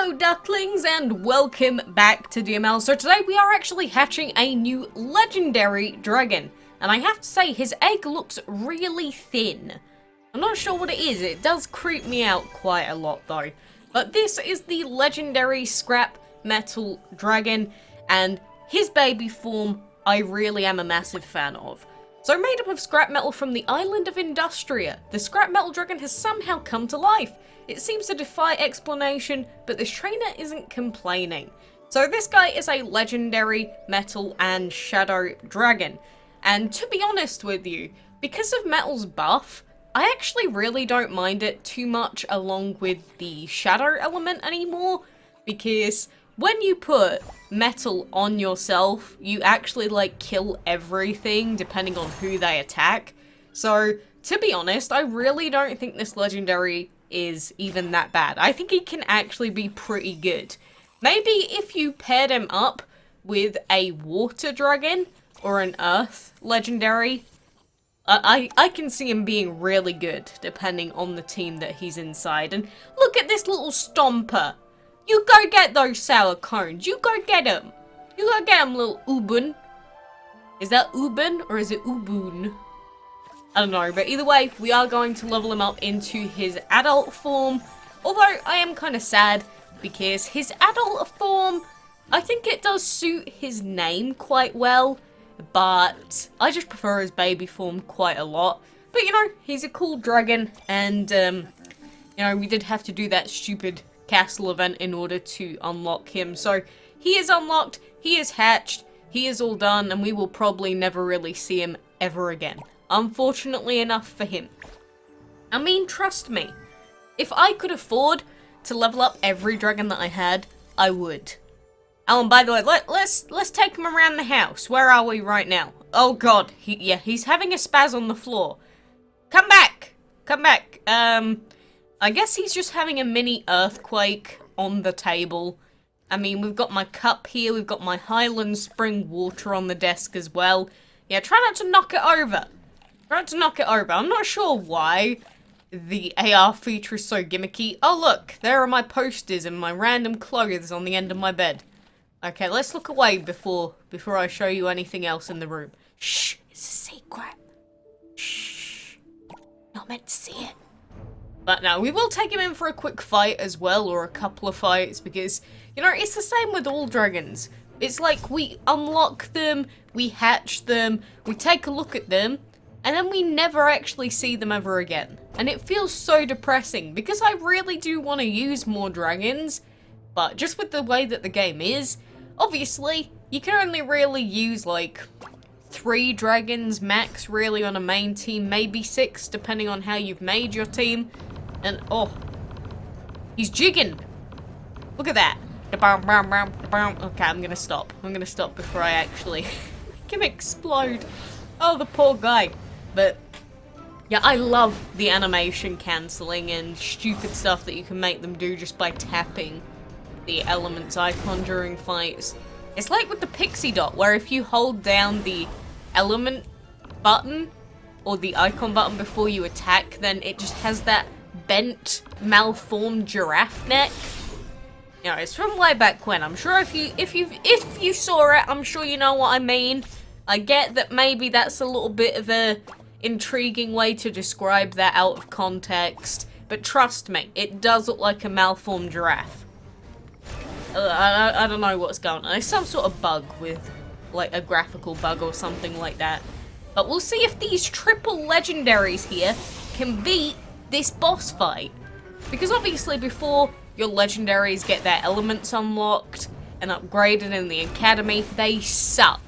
Hello ducklings and welcome back to DML. So today we are actually hatching a new legendary dragon. And I have to say his egg looks really thin. I'm not sure what it is, it does creep me out quite a lot though. But this is the legendary scrap metal dragon and his baby form I really am a massive fan of. So made up of scrap metal from the island of Industria, the scrap metal dragon has somehow come to life. It seems to defy explanation, but this trainer isn't complaining. So this guy is a legendary metal and shadow dragon. And to be honest with you, because of metal's buff, I actually really don't mind it too much along with the shadow element anymore. Because when you put metal on yourself, you actually like kill everything depending on who they attack. So to be honest, I really don't think this legendary is even that bad. I think he can actually be pretty good. Maybe if you paired him up with a water dragon or an earth legendary, I can see him being really good depending on the team that he's inside. And look at this little stomper. You go get those sour cones. You go get them. You go get them, little Ubun. Is that Ubun or is it Ubun? I don't know, but either way, we are going to level him up into his adult form. Although, I am kind of sad, because his adult form, I think it does suit his name quite well, but I just prefer his baby form quite a lot. But, you know, he's a cool dragon, and, you know, we did have to do that stupid castle event in order to unlock him. So, he is unlocked, he is hatched, he is all done, and we will probably never really see him ever again. Unfortunately enough for him. I mean, trust me, if I could afford to level up every dragon that I had, I would. Oh, and by the way, let's take him around the house. Where are we right now? Oh god, he's having a spaz on the floor. Come back! Come back. I guess he's just having a mini earthquake on the table. I mean, we've got my cup here, we've got my Highland Spring water on the desk as well. Yeah, try not to knock it over. Try not to knock it over. I'm not sure why the AR feature is so gimmicky. Oh look, there are my posters and my random clothes on the end of my bed. Okay, let's look away before I show you anything else in the room. Shh, it's a secret. Shh, not meant to see it. But no, we will take him in for a quick fight as well, or a couple of fights, because, you know, it's the same with all dragons. It's like we unlock them, we hatch them, we take a look at them, and then we never actually see them ever again. And it feels so depressing, because I really do want to use more dragons, but just with the way that the game is, obviously, you can only really use like 3 dragons max really on a main team, maybe 6 depending on how you've made your team. And oh, he's jigging. Look at that. Okay, I'm gonna stop. I'm gonna stop before I actually make him explode. Oh, the poor guy. But yeah, I love the animation cancelling and stupid stuff that you can make them do just by tapping the elements icon during fights. It's like with the pixie dot, where if you hold down the element button or the icon button before you attack, then it just has that bent, malformed giraffe neck. You know, it's from way back when. I'm sure if you saw it, I'm sure you know what I mean. I get that maybe that's a little bit of a intriguing way to describe that out of context, but trust me, it does look like a malformed giraffe. I don't know what's going on. It's some sort of bug with, like, a graphical bug or something like that. But we'll see if these triple legendaries here can beat this boss fight. Because obviously before your legendaries get their elements unlocked and upgraded in the academy, they suck.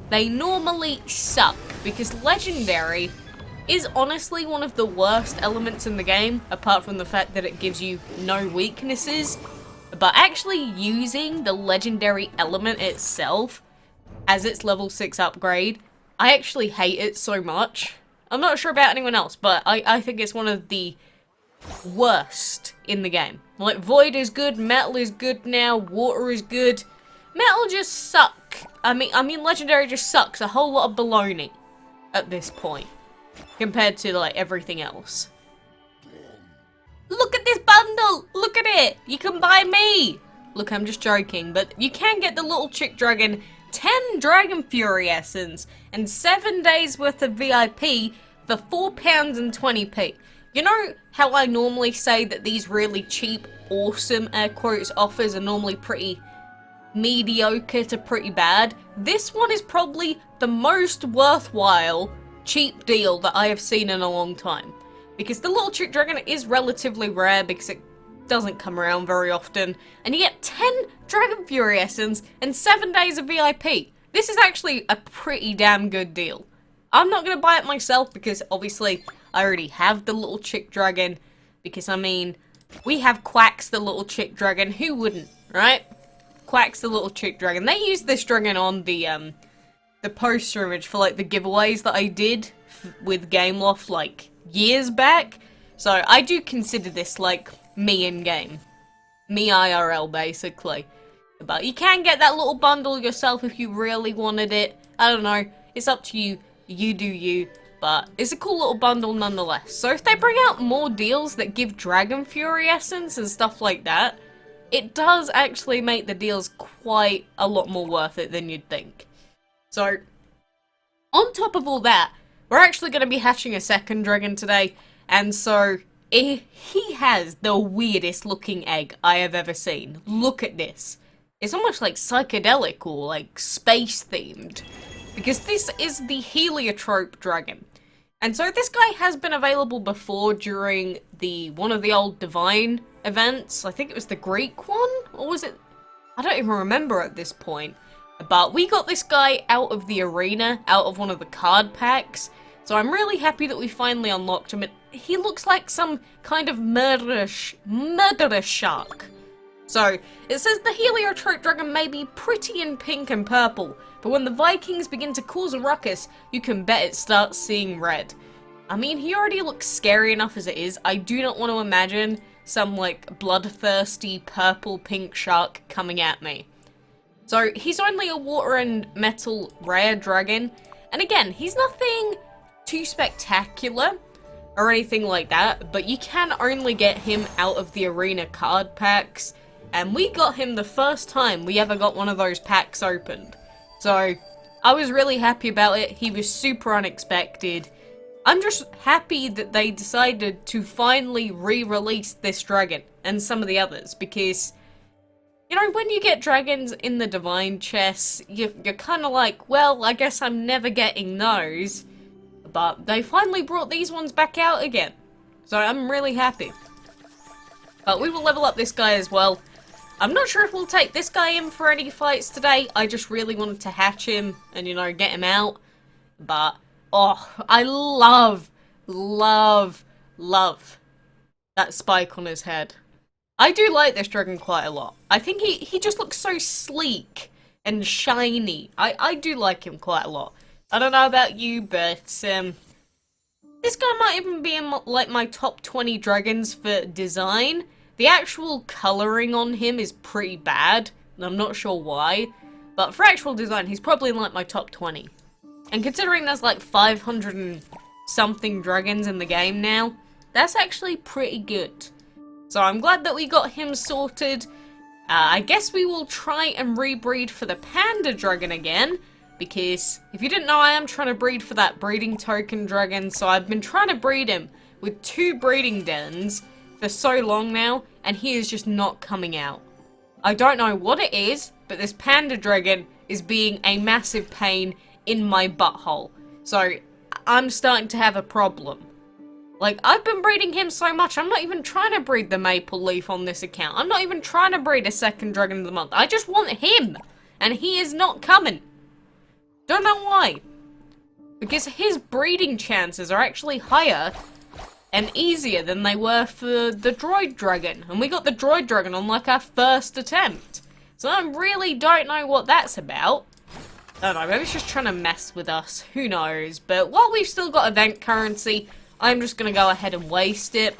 They normally suck, because legendary is honestly one of the worst elements in the game, apart from the fact that it gives you no weaknesses. But actually using the legendary element itself as its level 6 upgrade, I actually hate it so much. I'm not sure about anyone else, but I think it's one of the worst in the game. Like, Void is good, Metal is good now, Water is good. Metal just suck. I mean, Legendary just sucks a whole lot of baloney at this point, compared to, like, everything else. Look at this bundle! Look at it! You can buy me! Look, I'm just joking, but you can get the little chick dragon, 10 Dragon Fury Essence, and 7 days worth of VIP for £4.20. You know how I normally say that these really cheap, awesome, air quotes, offers are normally pretty mediocre to pretty bad? This one is probably the most worthwhile cheap deal that I have seen in a long time. Because the little chick dragon is relatively rare because it doesn't come around very often, and you get 10 Dragon Fury Essence and 7 days of VIP. This is actually a pretty damn good deal. I'm not going to buy it myself because obviously I already have the little chick dragon, because I mean, we have Quacks the little chick dragon, who wouldn't, right? Quacks the little chick dragon. They used this dragon on the poster image for like the giveaways that I did with Gameloft like years back. So I do consider this like me in game. Me IRL basically. But you can get that little bundle yourself if you really wanted it. I don't know. It's up to you. You do you. But it's a cool little bundle nonetheless. So if they bring out more deals that give Dragon Fury Essence and stuff like that, it does actually make the deals quite a lot more worth it than you'd think. So, on top of all that, we're actually going to be hatching a second dragon today, and so he has the weirdest looking egg I have ever seen. Look at this. It's almost like psychedelic or like space themed, because this is the Heliotrope Dragon. And so this guy has been available before during one of the old Divine events. I think it was the Greek one, or was it? I don't even remember at this point. But we got this guy out of the arena, out of one of the card packs. So I'm really happy that we finally unlocked him. He looks like some kind of murderous shark. So, it says the Heliotrope Dragon may be pretty in pink and purple, but when the Vikings begin to cause a ruckus, you can bet it starts seeing red. I mean, he already looks scary enough as it is. I do not want to imagine some, like, bloodthirsty purple-pink shark coming at me. So, he's only a water and metal rare dragon, and again, he's nothing too spectacular or anything like that, but you can only get him out of the arena card packs, and we got him the first time we ever got one of those packs opened. So, I was really happy about it. He was super unexpected. I'm just happy that they decided to finally re-release this dragon and some of the others, because, you know, when you get dragons in the Divine chests, you're kind of like, well, I guess I'm never getting those. But they finally brought these ones back out again. So I'm really happy. But we will level up this guy as well. I'm not sure if we'll take this guy in for any fights today. I just really wanted to hatch him and, you know, get him out. But, oh, I love that spike on his head. I do like this dragon quite a lot. I think he just looks so sleek and shiny. I do like him quite a lot. I don't know about you, but this guy might even be in like my top 20 dragons for design. The actual colouring on him is pretty bad, and I'm not sure why. But for actual design, he's probably in like my top 20. And considering there's like 500 and something dragons in the game now, that's actually pretty good. So I'm glad that we got him sorted. I guess we will try and rebreed for the Panda Dragon again, because if you didn't know, I am trying to breed for that breeding token dragon, so I've been trying to breed him with 2 breeding dens for so long now, and he is just not coming out. I don't know what it is, but this Panda Dragon is being a massive pain in my butthole. So, I'm starting to have a problem. Like, I've been breeding him so much, I'm not even trying to breed the Maple Leaf on this account. I'm not even trying to breed a second Dragon of the Month. I just want him, and he is not coming. Don't know why. Because his breeding chances are actually higher and easier than they were for the Droid Dragon. And we got the Droid Dragon on like our first attempt. So I really don't know what that's about. I don't know, maybe it's just trying to mess with us. Who knows? But while we've still got event currency, I'm just going to go ahead and waste it.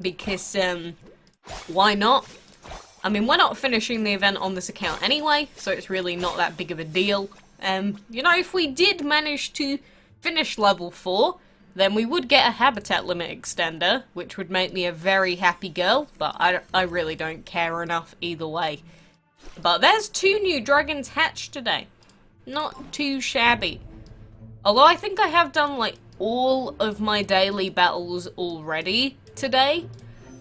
Because, why not? I mean, we're not finishing the event on this account anyway, so it's really not that big of a deal. You know, if we did manage to finish level 4, then we would get a habitat limit extender, which would make me a very happy girl, but I really don't care enough either way. But there's 2 new dragons hatched today. Not too shabby. Although I think I have done like all of my daily battles already today.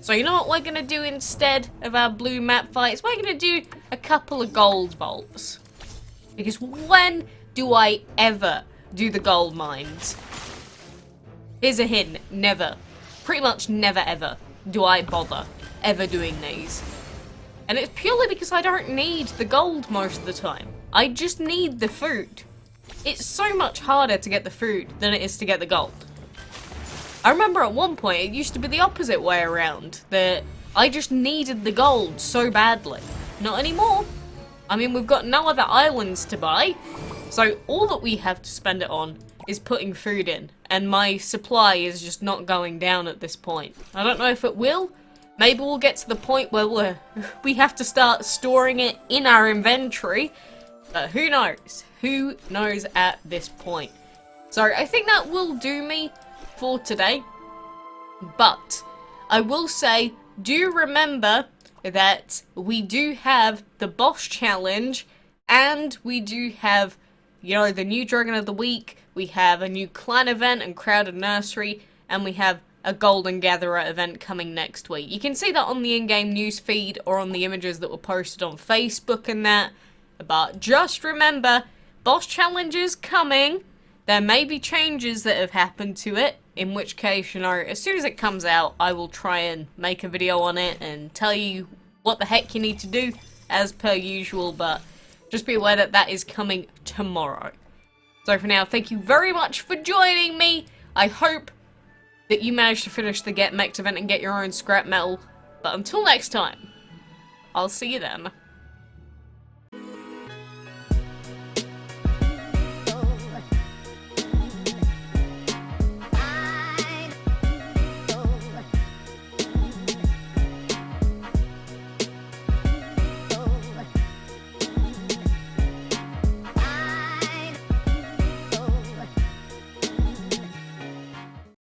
So you know what we're going to do instead of our blue map fights? We're going to do a couple of gold vaults. Because when do I ever do the gold mines? Here's a hint, never. Pretty much never ever do I bother ever doing these. And it's purely because I don't need the gold most of the time. I just need the food. It's so much harder to get the food than it is to get the gold. I remember at one point it used to be the opposite way around, that I just needed the gold so badly. Not anymore. I mean, we've got no other islands to buy, so all that we have to spend it on is putting food in, and my supply is just not going down at this point. I don't know if it will. Maybe we'll get to the point where we have to start storing it in our inventory, but who knows? Who knows at this point? So I think that will do me for today, but I will say, do remember that we do have the boss challenge, and we do have, you know, the new Dragon of the Week, we have a new clan event and crowded nursery, and we have a golden gatherer event coming next week. You can see that on the in-game news feed or on the images that were posted on Facebook and that, but just remember, boss challenge is coming. There may be changes that have happened to it, in which case, you know, as soon as it comes out, I will try and make a video on it and tell you what the heck you need to do, as per usual, but just be aware that that is coming tomorrow. So for now, thank you very much for joining me. I hope that you managed to finish the Get Meched event and get your own scrap metal, but until next time, I'll see you then.